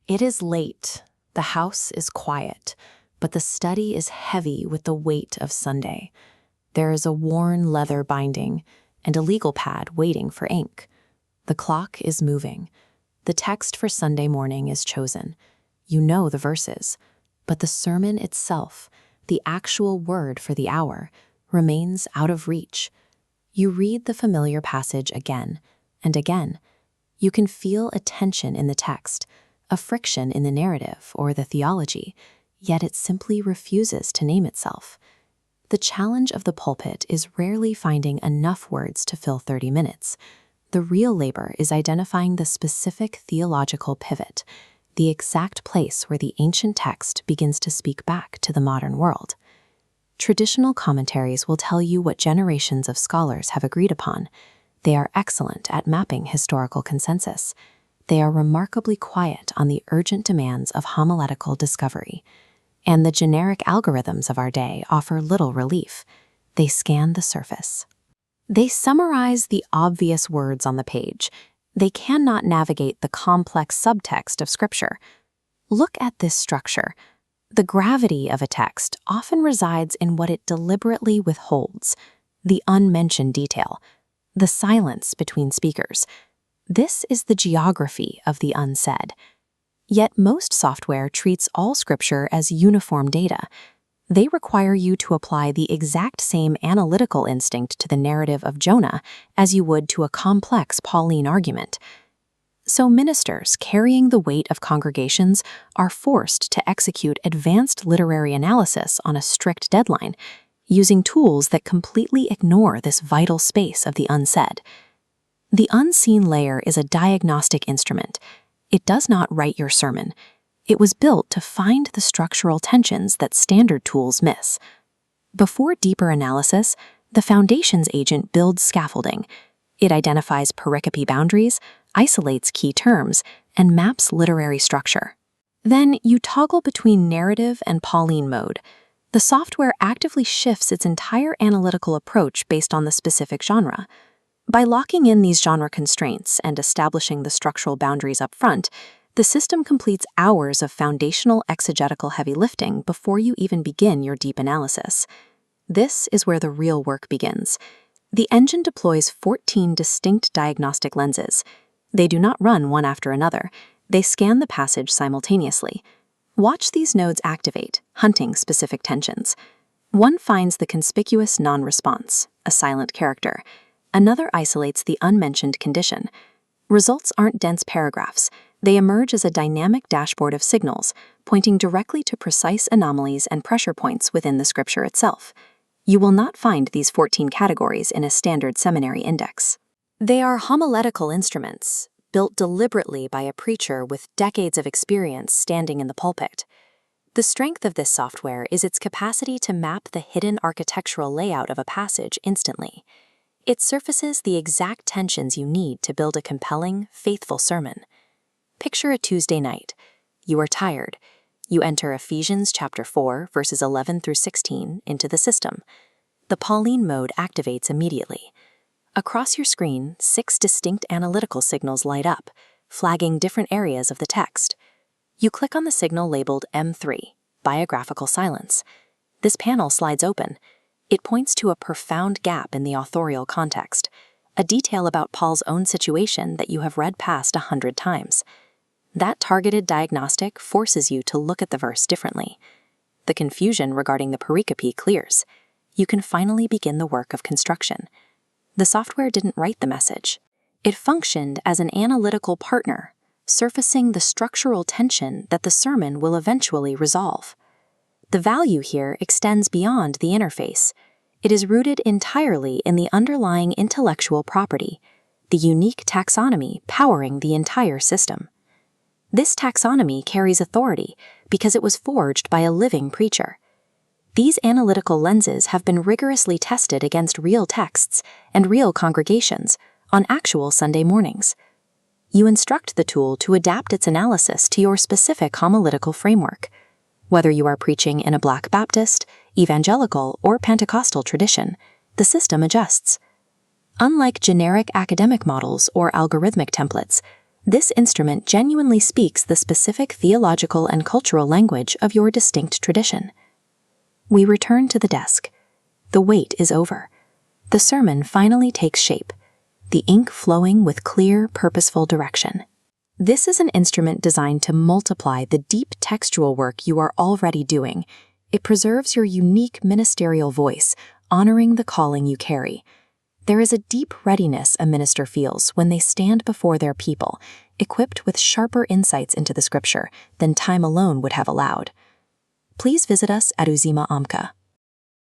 It is late. The house is quiet, but the study is heavy with the weight of Sunday. There is a worn leather binding and a legal pad waiting for ink. The clock is moving. The text for Sunday morning is chosen. You know the verses, but the sermon itself, the actual word for the hour, remains out of reach. You read the familiar passage again and again. You can feel a tension in the text, a friction in the narrative or the theology, yet it simply refuses to name itself. The challenge of the pulpit is rarely finding enough words to fill 30 minutes. The real labor is identifying the specific theological pivot, the exact place where the ancient text begins to speak back to the modern world. Traditional commentaries will tell you what generations of scholars have agreed upon. They are excellent at mapping historical consensus. They are remarkably quiet on the urgent demands of homiletical discovery. And the generic algorithms of our day offer little relief. They scan the surface. They summarize the obvious words on the page. They cannot navigate the complex subtext of Scripture. Look at this structure. The gravity of a text often resides in what it deliberately withholds, the unmentioned detail, the silence between speakers. This is the geography of the unsaid. Yet most software treats all Scripture as uniform data. They require you to apply the exact same analytical instinct to the narrative of Jonah as you would to a complex Pauline argument. So ministers carrying the weight of congregations are forced to execute advanced literary analysis on a strict deadline, using tools that completely ignore this vital space of the unsaid. The unseen layer is a diagnostic instrument. It does not write your sermon. It was built to find the structural tensions that standard tools miss. Before deeper analysis, the foundations agent builds scaffolding. It identifies pericope boundaries, isolates key terms, and maps literary structure. Then you toggle between narrative and Pauline mode. The software actively shifts its entire analytical approach based on the specific genre. By locking in these genre constraints and establishing the structural boundaries up front, the system completes hours of foundational exegetical heavy lifting before you even begin your deep analysis. This is where the real work begins. The engine deploys 14 distinct diagnostic lenses. They do not run one after another. They scan the passage simultaneously. Watch these nodes activate, hunting specific tensions. One finds the conspicuous non-response, a silent character. Another isolates the unmentioned condition. Results aren't dense paragraphs. They emerge as a dynamic dashboard of signals, pointing directly to precise anomalies and pressure points within the Scripture itself. You will not find these 14 categories in a standard seminary index. They are homiletical instruments, built deliberately by a preacher with decades of experience standing in the pulpit. The strength of this software is its capacity to map the hidden architectural layout of a passage instantly. It surfaces the exact tensions you need to build a compelling, faithful sermon. Picture a Tuesday night. You are tired. You enter Ephesians chapter 4, verses 11 through 16 into the system. The Pauline mode activates immediately. Across your screen, 6 distinct analytical signals light up, flagging different areas of the text. You click on the signal labeled M3, biographical silence. This panel slides open. It points to a profound gap in the authorial context, a detail about Paul's own situation that you have read past 100 times. That targeted diagnostic forces you to look at the verse differently. The confusion regarding the pericope clears. You can finally begin the work of construction. The software didn't write the message. It functioned as an analytical partner, surfacing the structural tension that the sermon will eventually resolve. The value here extends beyond the interface. It is rooted entirely in the underlying intellectual property, the unique taxonomy powering the entire system. This taxonomy carries authority because it was forged by a living preacher. These analytical lenses have been rigorously tested against real texts and real congregations on actual Sunday mornings. You instruct the tool to adapt its analysis to your specific homiletical framework. Whether you are preaching in a Black Baptist, evangelical, or Pentecostal tradition, the system adjusts. Unlike generic academic models or algorithmic templates, This instrument genuinely speaks the specific theological and cultural language of your distinct tradition. We return to the desk. The wait is over. The sermon finally takes shape, the ink flowing with clear, purposeful direction. This is an instrument designed to multiply the deep textual work you are already doing. It preserves your unique ministerial voice, honoring the calling you carry. There is a deep readiness a minister feels when they stand before their people, equipped with sharper insights into the scripture than time alone would have allowed. Please visit us at Uzima Amka.